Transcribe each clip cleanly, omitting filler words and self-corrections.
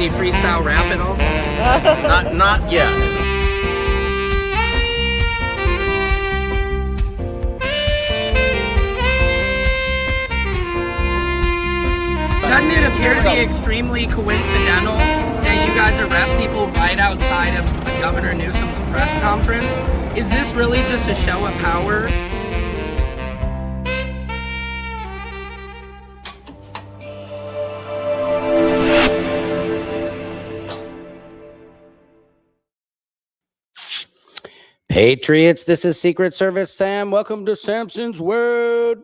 you freestyle rap at all? Not yet. Doesn't it appear to be extremely coincidental that you guys arrest people right outside of Governor Newsom's press conference? Is this really just a show of power? Patriots, this is Secret Service Sam. Welcome to Samson's World.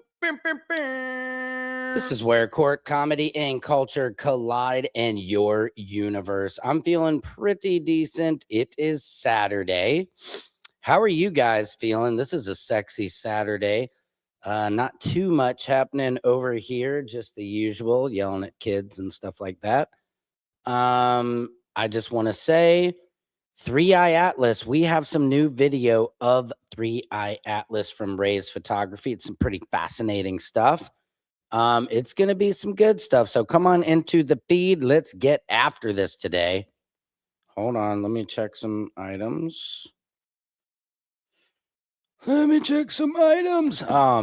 This is where court, comedy, and culture collide in your universe. I'm feeling pretty decent. It is Saturday. How are you guys feeling? This is a sexy Saturday. Not too much happening over here, just the usual, yelling at kids and stuff like that. I just want to say, 3i Atlas, we have some new video of 3i Atlas from Ray's Photography. It's some pretty fascinating stuff. It's going to be some good stuff. So come on into the feed. Let's get after this today. Hold on. Let me check some items. Oh,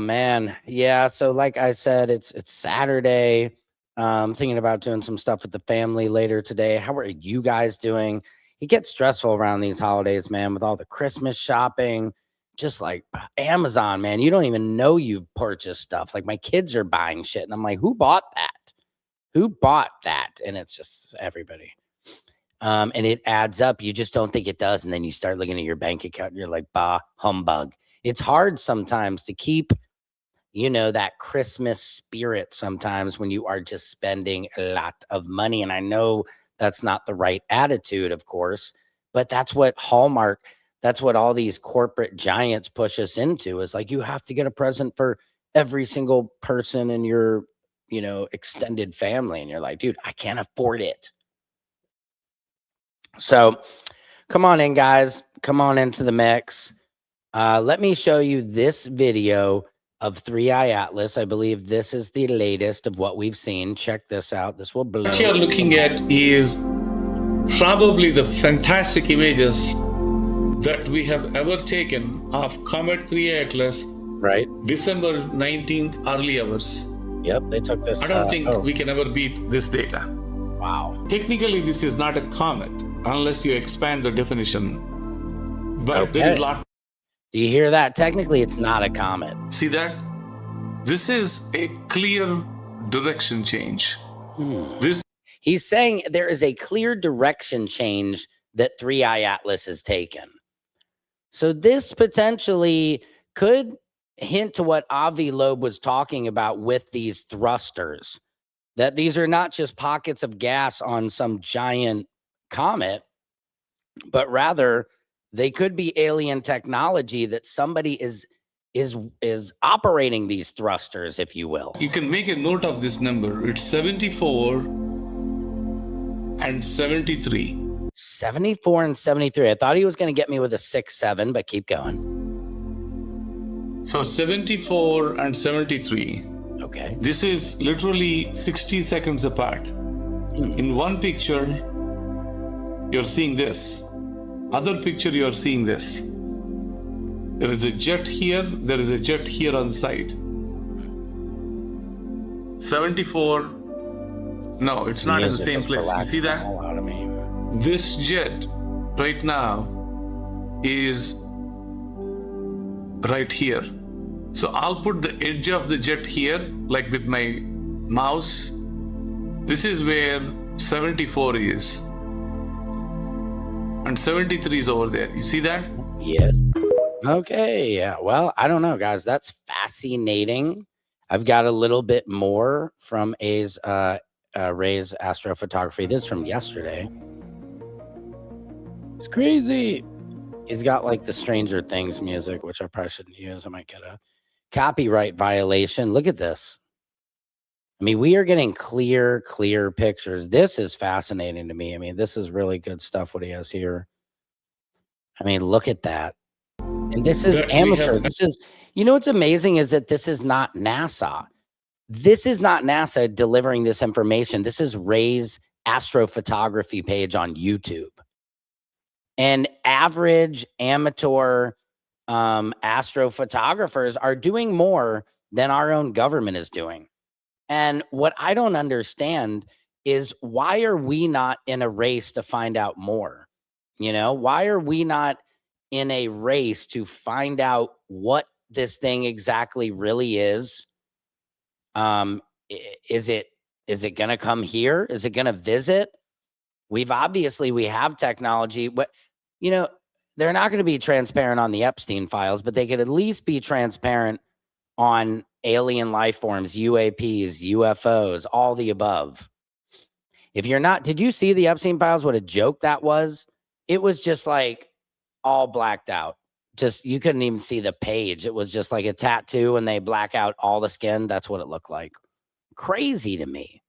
man. Yeah. So like I said, it's Saturday. Thinking about doing some stuff with the family later today. How are you guys doing? It gets stressful around these holidays, man, with all the Christmas shopping, just like Amazon, man. You don't even know you've purchased stuff. Like my kids are buying shit. And I'm like, who bought that? Who bought that? And it's just everybody. And it adds up. You just don't think it does. And then you start looking at your bank account and you're like, bah, humbug. It's hard sometimes to keep, you know, that Christmas spirit sometimes when you are just spending a lot of money. And I know that's not the right attitude, of course, but that's what Hallmark, that's what all these corporate giants push us into, is like, you have to get a present for every single person in your, you know, extended family. And you're like, dude, I can't afford it. So come on in, guys. Come on into the mix. Let me show you this video of 3i Atlas. I believe this is the latest of what we've seen. Check this out. This will blow. What you're looking at is probably the fantastic images that we have ever taken of Comet 3i Atlas, right? December 19th, early hours. Yep, they took this. I don't think we can ever beat this data. Wow. Technically, this is not a comet unless you expand the definition. But there is a lot. Do you hear that? Technically, it's not a comet. See that? This is a clear direction change. He's saying there is a clear direction change that 3i Atlas has taken. So this potentially could hint to what Avi Loeb was talking about with these thrusters, that these are not just pockets of gas on some giant comet, but rather they could be alien technology that somebody is operating these thrusters, if you will. You can make a note of this number. It's 74 and 73. 74 and 73. I thought he was going to get me with a 6-7, but keep going. So 74 and 73. Okay. This is literally 60 seconds apart. In one picture, you're seeing this. Other picture, you're seeing this. There is a jet here. There is a jet here on the side. 74. No, it's not in the same place. You see that? This jet right now is right here. So I'll put the edge of the jet here, like with my mouse. This is where 74 is. And 73 is over there. You see that? Yes. Okay. Yeah. Well, I don't know, guys. That's fascinating. I've got a little bit more from Ray's astrophotography. This is from yesterday. It's crazy. He's got like the Stranger Things music, which I probably shouldn't use. I might get a copyright violation. Look at this. I mean, we are getting clear pictures. This is fascinating to me. I mean, this is really good stuff, what he has here. I mean, look at that. And this is amateur. This is, you know, what's amazing is that this is not NASA. This is not NASA delivering this information. This is Ray's astrophotography page on YouTube. And average amateur astrophotographers are doing more than our own government is doing. And what I don't understand is, why are we not in a race to find out more? You know, why are we not in a race to find out what this thing exactly really is? Is it going to come here? Is it going to visit? We have technology, but you know, they're not going to be transparent on the Epstein files, but they could at least be transparent on alien life forms, UAPs, UFOs, all the above. If you're not, did you see the Epstein files? What a joke that was. It was just like all blacked out. Just, you couldn't even see the page. It was just like a tattoo and they black out all the skin. That's what it looked like. Crazy to me.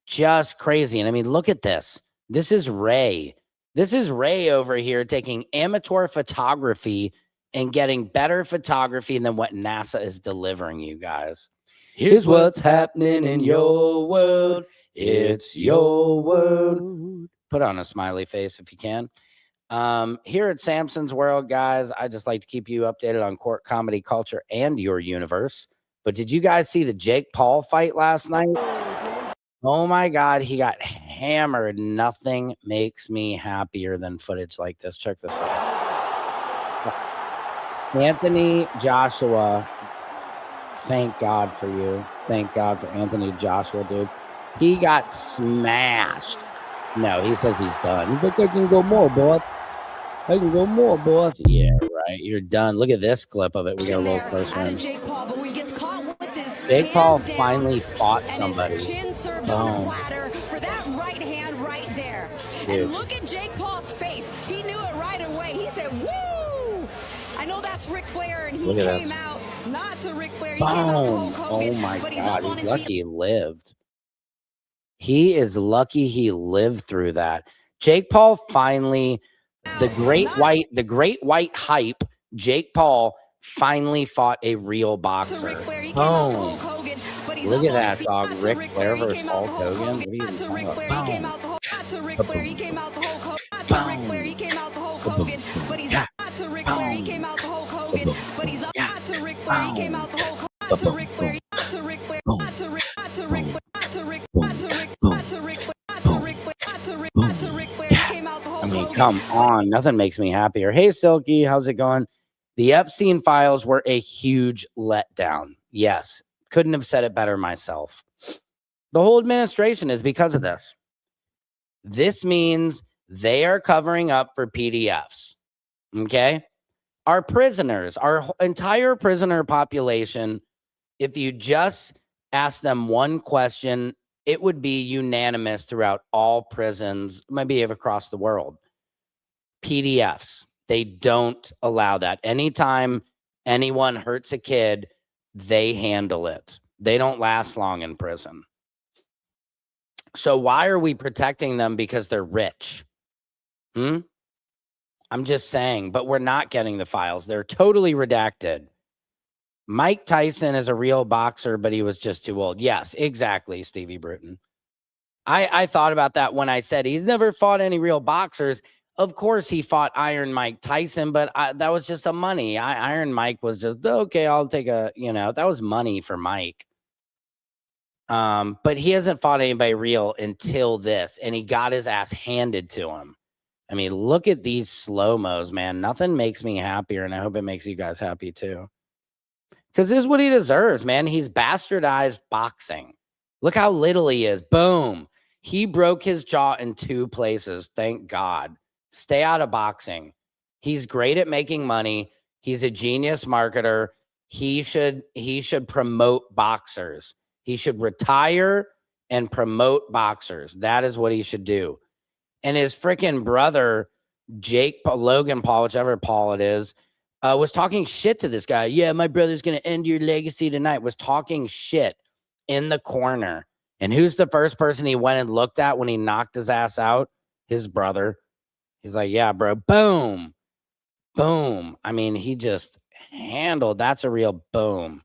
Just crazy. And I mean, look at this. This is Ray. This is Ray over here taking amateur photography and getting better photography than what NASA is delivering you guys. Here's what's happening in your world. It's your world. Put on a smiley face if you can. Here at Samson's World, guys, I just like to keep you updated on court comedy culture and your universe. But did you guys see the Jake Paul fight last night? Oh my God, he got hammered. Nothing makes me happier than footage like this. Check this out. Anthony Joshua, thank God for you. Thank God for Anthony Joshua, dude. He got smashed. No, he says he's done. He's like, I can go more, boss. I can go more, boss. Yeah, right. You're done. Look at this clip of it. We got a little closer in. Jake Paul finally fought somebody. Boom. For that right hand right there. Dude. And look at Jake Paul's face. He knew it right away. He said, woo! I know that's Ric Flair, and he came out not to Ric Flair. He came out to Hulk Hogan. Oh my but God, he's lucky he lived. He is lucky he lived through that. Jake Paul finally, the great white hype, Jake Paul finally fought a real boxer. Oh, look at that, dog. Ric Flair versus Hulk Hogan. What are you talking about? I mean, come on. Nothing makes me happier. Hey, Silky, how's it going? The Epstein files were a huge letdown. Yes, couldn't have said it better myself. The whole administration is because of this. This means they are covering up for PDFs. Okay? Our prisoners, our entire prisoner population, if you just ask them one question, it would be unanimous throughout all prisons, maybe across the world. PDFs. They don't allow that. Anytime anyone hurts a kid, they handle it. They don't last long in prison. So why are we protecting them? Because they're rich. I'm just saying, but we're not getting the files. They're totally redacted. Mike Tyson is a real boxer, but he was just too old. Yes, exactly, Stevie Bruton. I thought about that when I said he's never fought any real boxers. Of course, he fought Iron Mike Tyson, but that was just a money. Iron Mike was just, okay, I'll take that was money for Mike. But he hasn't fought anybody real until this, and he got his ass handed to him. I mean, look at these slow-mos, man. Nothing makes me happier, and I hope it makes you guys happy too. Because this is what he deserves, man. He's bastardized boxing. Look how little he is. Boom. He broke his jaw in 2 places. Thank God. Stay out of boxing. He's great at making money. He's a genius marketer. He should promote boxers. He should retire and promote boxers. That is what he should do. And his freaking brother, Logan Paul, whichever Paul it is, was talking shit to this guy. Yeah, my brother's going to end your legacy tonight. Was talking shit in the corner. And who's the first person he went and looked at when he knocked his ass out? His brother. He's like, yeah, bro. Boom. Boom. I mean, he just handled. That's a real boom.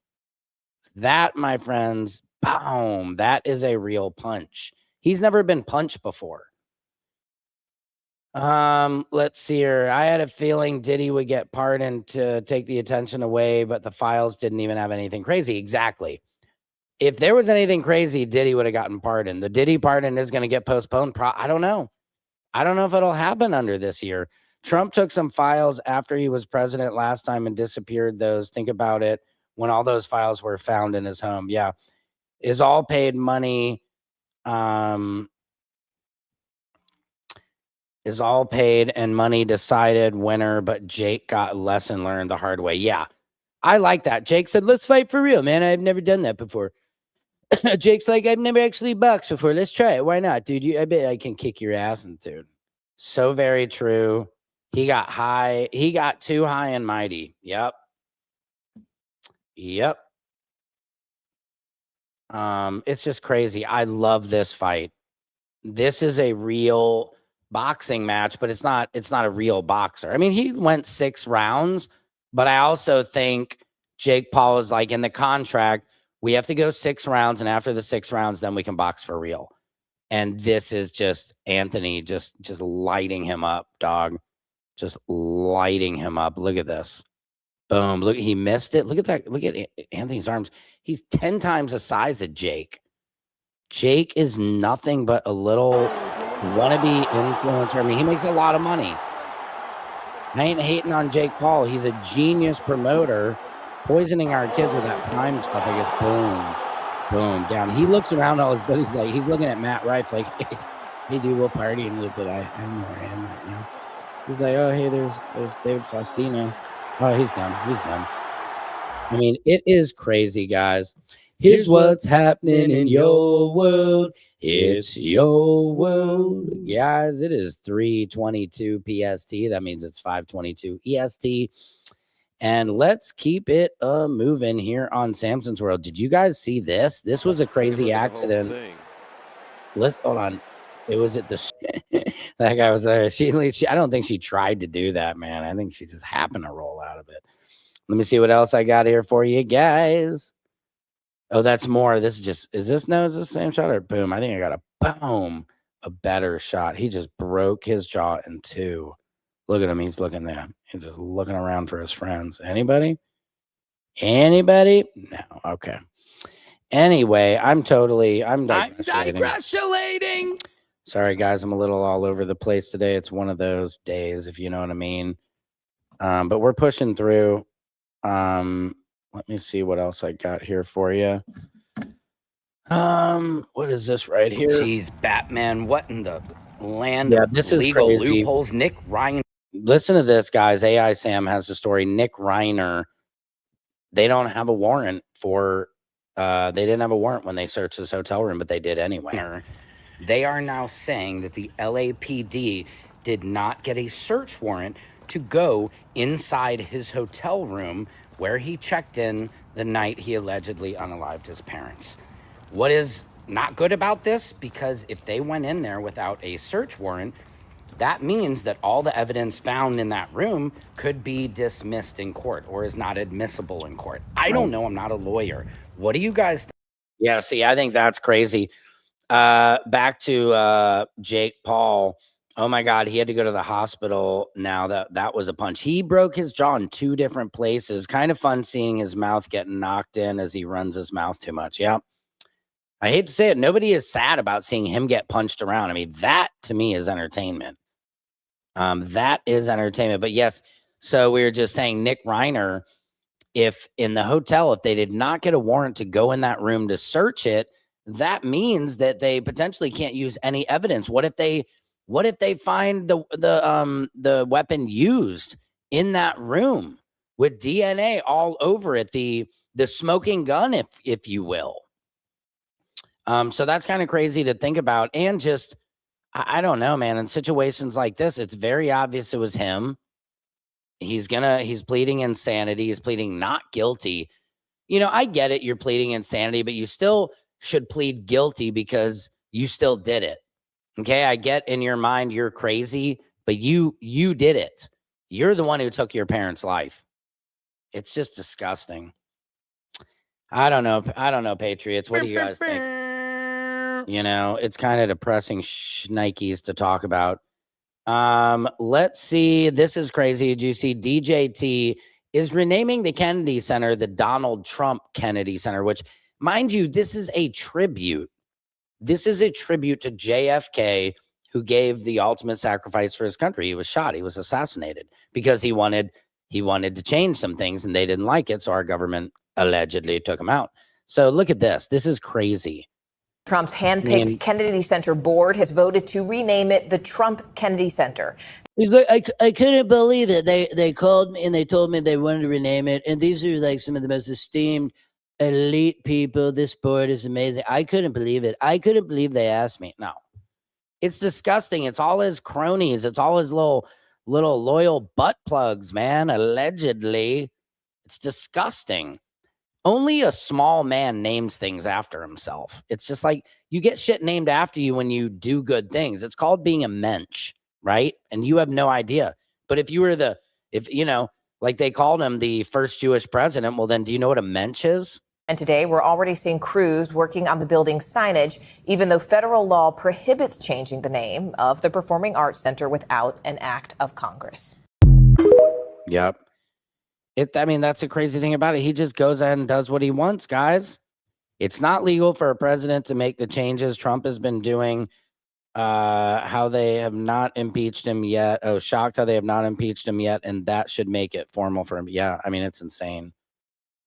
That, my friends, boom. That is a real punch. He's never been punched before. Let's see here. I had a feeling Diddy would get pardoned to take the attention away, but the files didn't even have anything crazy. Exactly. If there was anything crazy, Diddy would have gotten pardoned. The Diddy pardon is going to get postponed. I don't know. I don't know if it'll happen under this year. Trump took some files after he was president last time and disappeared those. Think about it. When all those files were found in his home. Yeah. Is all paid money. Is all paid and money decided winner, but Jake got lesson learned the hard way. Yeah. I like that. Jake said, let's fight for real, man. I've never done that before. Jake's like, I've never actually boxed before. Let's try it. Why not, dude? I bet I can kick your ass. And dude, so very true. He got high. He got too high and mighty. Yep. Yep. It's just crazy. I love this fight. This is a real boxing match, but it's not a real boxer. I mean, he went 6 rounds, but I also think Jake Paul is like in the contract, we have to go 6 rounds, and after the 6 rounds, then we can box for real. And this is just Anthony just lighting him up, dog. Just lighting him up. Look at this. Boom. Look, he missed it. Look at that. Look at Anthony's arms. He's 10 times the size of Jake. Jake is nothing but a little wannabe influencer. I mean, he makes a lot of money. I ain't hating on Jake Paul. He's a genius promoter, poisoning our kids with that prime stuff. I guess, boom, boom, down. He looks around all his buddies like he's looking at Matt Rife like, hey, dude, we'll party and look, but I'm where I am right now. He's like, oh, hey, there's David Faustino. Oh, he's done. He's done. I mean, it is crazy, guys. Here's what's happening in your world. It's your world. Guys, it is 3:22 PST. That means it's 5:22 EST. And let's keep it moving here on Samson's World. Did you guys see this? This was a crazy accident. Let's hold on. It was at the that guy was there. She I don't think she tried to do that, man. I think she just happened to roll out of it. Let me see what else I got here for you guys. Oh, that's more. This is just, is this the same shot or boom? I think I got a better shot. He just broke his jaw in 2. Look at him. He's looking there. He's just looking around for his friends. Anybody? Anybody? No. Okay. Anyway, I'm digressing. Sorry, guys. I'm a little all over the place today. It's one of those days, if you know what I mean. But we're pushing through. Let me see what else I got here for you. What is this right here? Jeez, Batman, what in the land of this is legal crazy. loopholes? Nick Ryan. Listen to this, guys. AI Sam has the story. Nick Reiner, they don't have a warrant for, they didn't have a warrant when they searched his hotel room, but they did anyway. They are now saying that the LAPD did not get a search warrant to go inside his hotel room where he checked in the night he allegedly unalived his parents. What is not good about this? Because if they went in there without a search warrant, that means that all the evidence found in that room could be dismissed in court or is not admissible in court. I don't know. I'm not a lawyer. What do you guys think? Yeah, see, I think that's crazy. Back to Jake Paul. Oh my God, he had to go to the hospital. Now that was a punch. He broke his jaw in 2 different places. Kind of fun seeing his mouth getting knocked in as he runs his mouth too much. Yeah. I hate to say it. Nobody is sad about seeing him get punched around. I mean, that to me is entertainment. That is entertainment. But yes, so we were just saying Nick Reiner, if in the hotel, if they did not get a warrant to go in that room to search it, that means that they potentially can't use any evidence. What if they find the weapon used in that room with DNA all over it, the smoking gun, if you will. So that's kind of crazy to think about. And just, I don't know, man, in situations like this, it's very obvious it was him. He's pleading insanity. He's pleading not guilty. You know, I get it. You're pleading insanity, but you still should plead guilty because you still did it. Okay, I get in your mind you're crazy, but you did it. You're the one who took your parents' life. It's just disgusting. I don't know, Patriots. What do you guys think? You know, it's kind of depressing shnikes to talk about. Let's see. This is crazy. Did you see DJT is renaming the Kennedy Center the Donald Trump Kennedy Center, which, mind you, this is a tribute. This is a tribute to JFK, who gave the ultimate sacrifice for his country. He was shot. He was assassinated because he wanted to change some things and they didn't like it. So our government allegedly took him out. So look at this. This is crazy. Trump's handpicked Kennedy Center board has voted to rename it the Trump Kennedy Center. I couldn't believe it. They called me and they told me they wanted to rename it. And these are like some of the most esteemed elite people. This board is amazing. I couldn't believe it. I couldn't believe they asked me. No, it's disgusting. It's all his cronies. It's all his little loyal butt plugs, man. Allegedly. It's disgusting. Only a small man names things after himself. It's just like you get shit named after you when you do good things. It's called being a mensch, right? And you have no idea. But if you were like they called him the first Jewish president, well, then do you know what a mensch is? And today we're already seeing crews working on the building's signage, even though federal law prohibits changing the name of the Performing Arts Center without an act of Congress. Yep. I mean, that's the crazy thing about it. He just goes ahead and does what he wants, guys. It's not legal for a president to make the changes Trump has been doing. How they have not impeached him yet. Oh, shocked how they have not impeached him yet. And that should make it formal for him. Yeah, I mean, it's insane.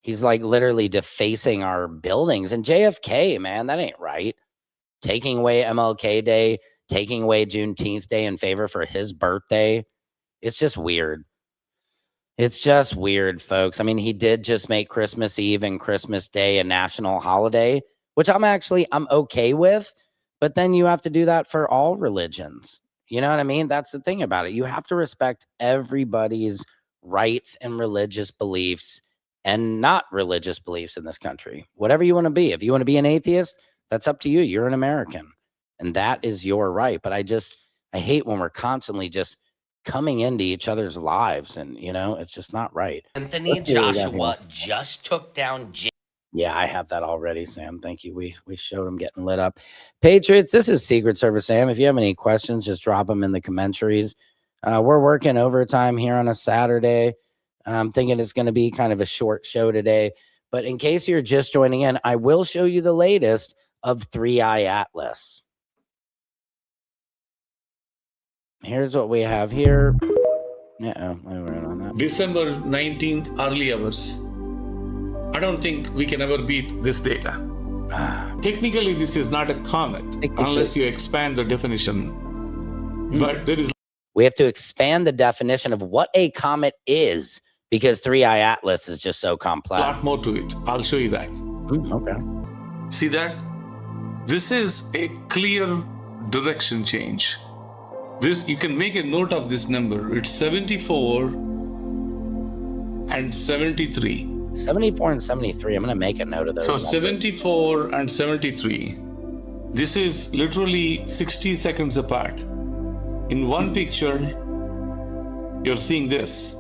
He's like literally defacing our buildings. And JFK, man, that ain't right. Taking away MLK Day, taking away Juneteenth Day in favor for his birthday. It's just weird. It's just weird, folks. I mean, he did just make Christmas Eve and Christmas Day a national holiday, which I'm okay with. But then you have to do that for all religions. You know what I mean? That's the thing about it. You have to respect everybody's rights and religious beliefs and not religious beliefs in this country. Whatever you want to be. If you want to be an atheist, that's up to you. You're an American. And that is your right. But I hate when we're constantly just coming into each other's lives, and it's just not right. Anthony Joshua just took down Yeah, I have that already, Sam. Thank you. We showed him getting lit up. Patriots, this is Secret Service Sam. If you have any questions, just drop them in the commentaries. We're working overtime here on a Saturday. I'm thinking it's going to be kind of a short show today. But in case you're just joining in, I will show you the latest of 3i Atlas. Here's what we have here. Yeah, we were on that. December 19th, early hours. I don't think we can ever beat this data. Technically, this is not a comet unless you expand the definition. But there is. We have to expand the definition of what a comet is because 3i Atlas is just so complex. A lot more to it. I'll show you that. Okay. See that? This is a clear direction change. You can make a note of this number. It's 74 and 73. 74 and 73. I'm going to make a note of those. So 74 and 73. This is literally 60 seconds apart. In one picture, you're seeing this.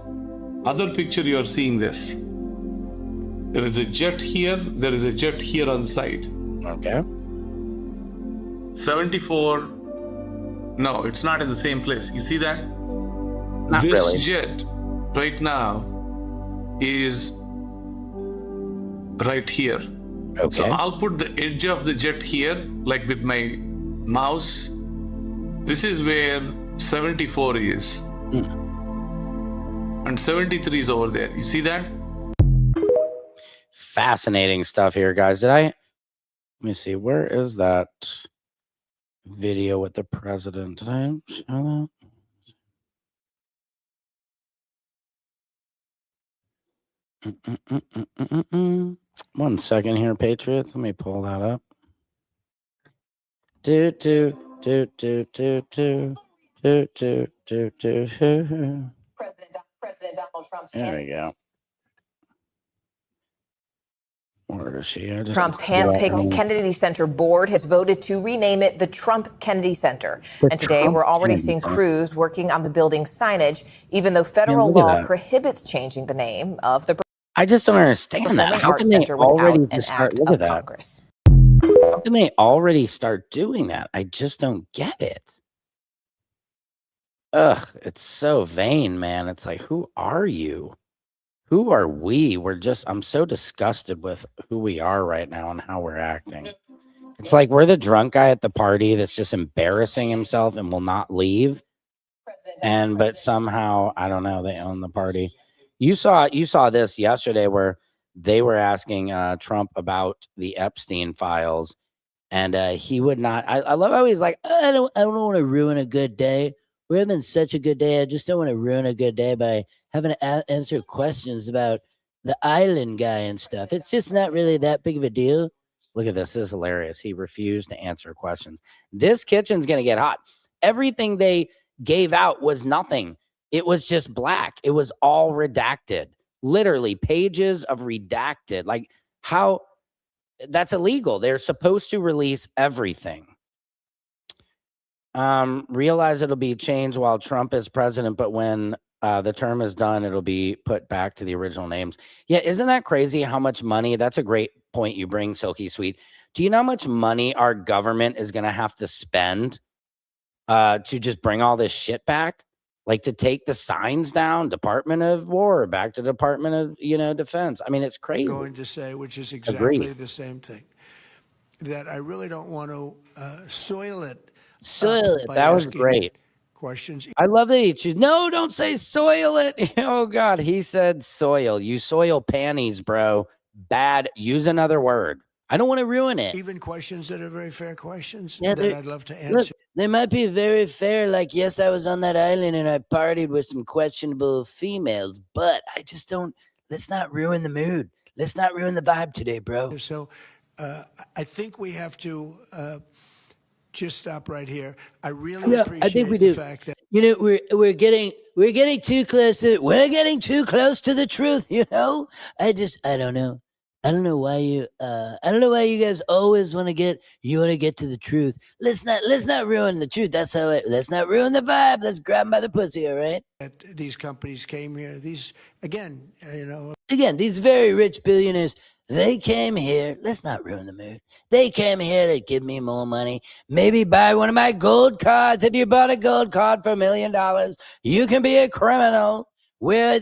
Other picture, you're seeing this. There is a jet here. There is a jet here on the side. Okay. 74. No, it's not in the same place. You see that? Not this really. Jet right now is right here. Okay. So I'll put the edge of the jet here, like with my mouse. This is where 74 is. And 73 is over there. You see that? Fascinating stuff here, guys. Let me see. Where is that video with the president? Did I show that? 1 second here, Patriots. Let me pull that up. President Donald Trump's There we go. Where is she? Trump's handpicked Kennedy Center board has voted to rename it the Trump Kennedy Center. And today we're already seeing crews working on the building's signage, even though federal law prohibits changing the name of the I just don't understand that. How can they already just start? Look at that. Congress. How can they already start doing that? I just don't get it. Ugh, it's so vain, man. It's like, who are you? Who are we? I'm so disgusted with who we are right now and how we're acting. It's like we're the drunk guy at the party that's just embarrassing himself and will not leave. But somehow, I don't know, they own the party. You saw this yesterday where they were asking Trump about the Epstein files, and he would not. I love how he's like, I don't want to ruin a good day. We're having such a good day. I just don't want to ruin a good day by having to answer questions about the island guy and stuff. It's just not really that big of a deal. Look at this. This is hilarious. He refused to answer questions. This kitchen's going to get hot. Everything they gave out was nothing. It was just black. It was all redacted. Literally pages of redacted. Like, how? That's illegal. They're supposed to release everything. Realize it'll be changed while Trump is president, but when the term is done, it'll be put back to the original names. Yeah, isn't that crazy how much money? That's a great point you bring, Silky Sweet. Do you know how much money our government is going to have to spend to just bring all this shit back? Like to take the signs down, Department of War, back to Department of, Defense. I mean, it's crazy. Going to say, which is exactly the same thing, that I really don't want to soil it. That was great. Questions. I love that he chooses. No, don't say soil it. Oh God, he said soil. You soil panties, bro. Bad. Use another word. I don't want to ruin it. Even questions that are very fair questions that I'd love to answer. Look, they might be very fair. Like, yes, I was on that island and I partied with some questionable females, but I just don't. Let's not ruin the mood. Let's not ruin the vibe today, bro. So I think we have to just stop right here. I really appreciate the fact that we're getting too close to the truth. I don't know. I don't know why you guys always want to get to the truth. Let's not ruin the truth. Let's not ruin the vibe. Let's grab them by the pussy, all right? these companies came here. These These very rich billionaires, they came here. Let's not ruin the mood. They came here to give me more money. Maybe buy one of my gold cards. If you bought a gold card for $1 million, you can be a criminal. We're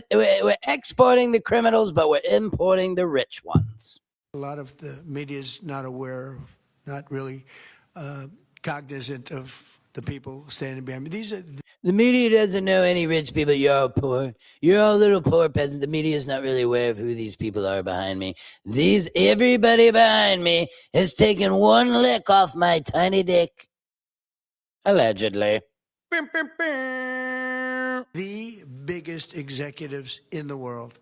exporting the criminals, but we're importing the rich ones. A lot of the media is not aware, not really cognizant of the people standing behind me. The media doesn't know any rich people. You're all poor. You're all little poor peasants. The media is not really aware of who these people are behind me. Everybody behind me has taken one lick off my tiny dick. Allegedly. The biggest executives in the world.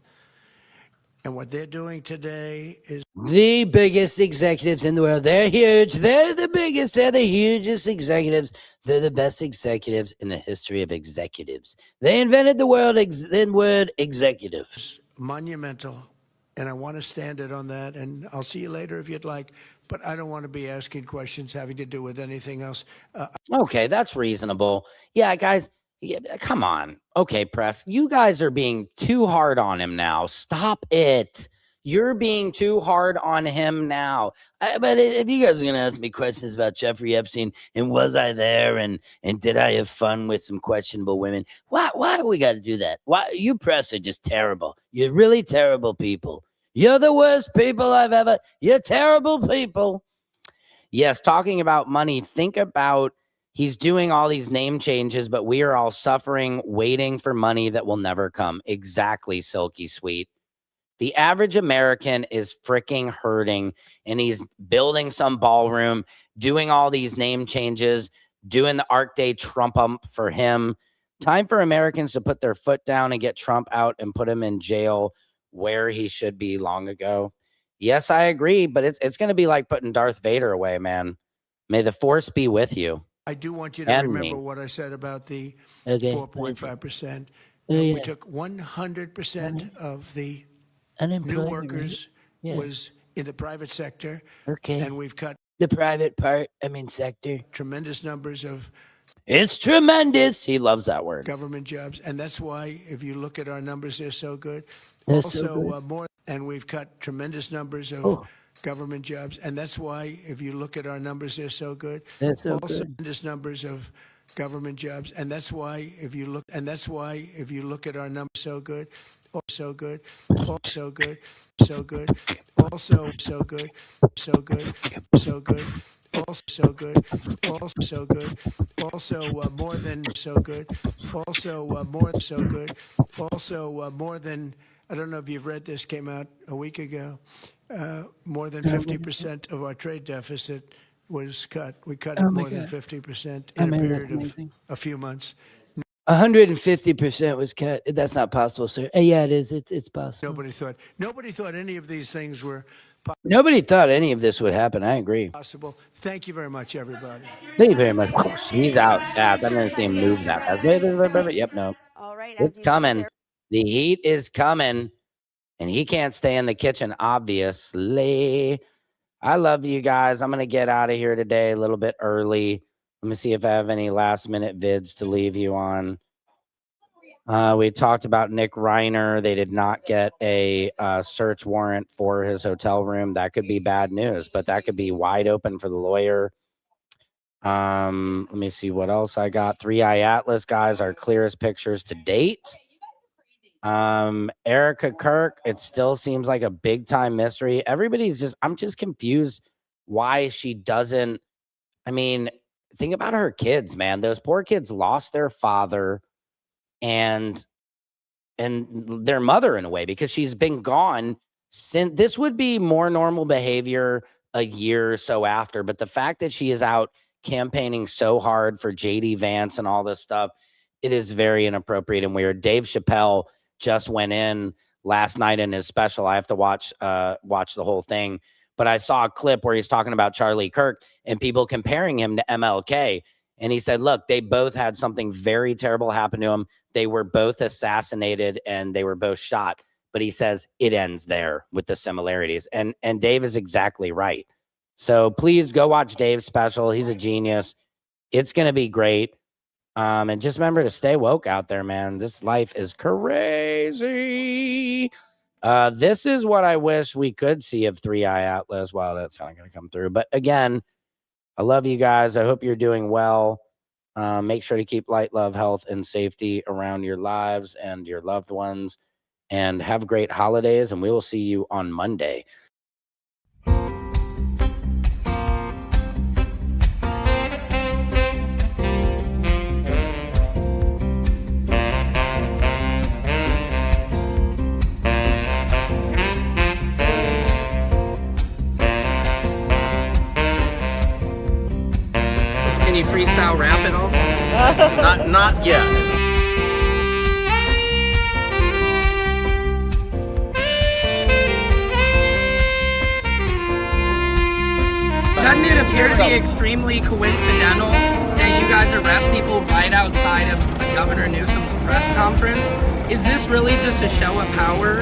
And what they're doing today is the biggest executives in the world. They're huge. They're the biggest. They're the hugest executives. They're the best executives in the history of executives. They invented the word executive. Monumental. And I want to stand it on that. And I'll see you later if you'd like. But I don't want to be asking questions having to do with anything else. Okay, that's reasonable. Yeah, guys. Yeah, come on. Okay, press. You guys are being too hard on him now. Stop it. You're being too hard on him now. But if you guys are going to ask me questions about Jeffrey Epstein and was I there and did I have fun with some questionable women, why we got to do that? Why? You press are just terrible. You're really terrible people. You're the worst people I've ever. You're terrible people. Yes, talking about money, think about he's doing all these name changes, but we are all suffering, waiting for money that will never come. Exactly, Silky Sweet. The average American is freaking hurting, and he's building some ballroom, doing all these name changes, doing the Arc Day Trump ump for him. Time for Americans to put their foot down and get Trump out and put him in jail where he should be long ago. Yes, I agree, but it's going to be like putting Darth Vader away, man. May the force be with you. I do want you to remember what I said about the 4.5%. We took 100% of the new workers was in the private sector. Okay. And we've cut the private part, sector. Tremendous numbers of it's tremendous. He loves that word. Government jobs. And that's why if you look at our numbers, they're so good. They're also so good. And we've cut tremendous numbers of government jobs, and that's why, if you look at our numbers, they're so good. That's so Also, good. there's numbers of government jobs, and that's why, if you look at our numbers, so good, so good, so good, so good, also so good, so good, so good, also so good, also so good, also more than so good, also more so good, also more than. I don't know if you've read this, came out a week ago. More than 50% of our trade deficit was cut. We cut it more than 50% in a period of a few months. 150% was cut. That's not possible, sir. Yeah, it is. It's possible. Nobody thought any of these things were Nobody thought any of this would happen. I agree. possible. Thank you very much, everybody. Thank you very much. He's out fast. I didn't see him move that fast. Yep, no. All right, It's coming. The heat is coming, and he can't stay in the kitchen, obviously. I love you guys. I'm going to get out of here today a little bit early. Let me see if I have any last-minute vids to leave you on. We talked about Nick Reiner. They did not get a search warrant for his hotel room. That could be bad news, but that could be wide open for the lawyer. Let me see what else I got. 3i Atlas, guys, our clearest pictures to date. Erica Kirk, it still seems like a big-time mystery. I'm just confused why she doesn't. I mean, think about her kids, man. Those poor kids lost their father and their mother in a way, because she's been gone since. This would be more normal behavior a year or so after, but the fact that she is out campaigning so hard for JD Vance and all this stuff, it is very inappropriate and weird. Dave Chappelle just went in last night in his special. I have to watch the whole thing, but I saw a clip where he's talking about Charlie Kirk and people comparing him to MLK. And he said, look, they both had something very terrible happen to them. They were both assassinated and they were both shot. But he says it ends there with the similarities. And Dave is exactly right. So please go watch Dave's special. He's a genius. It's going to be great. And just remember to stay woke out there, man. This life is crazy. This is what I wish we could see of 3i Atlas. Well, that's not going to come through. But again, I love you guys. I hope you're doing well. Make sure to keep light, love, health, and safety around your lives and your loved ones. And have great holidays. And we will see you on Monday. Can you freestyle rap at all? Not yet. Doesn't it appear to be extremely coincidental that you guys arrest people right outside of Governor Newsom's press conference? Is this really just a show of power?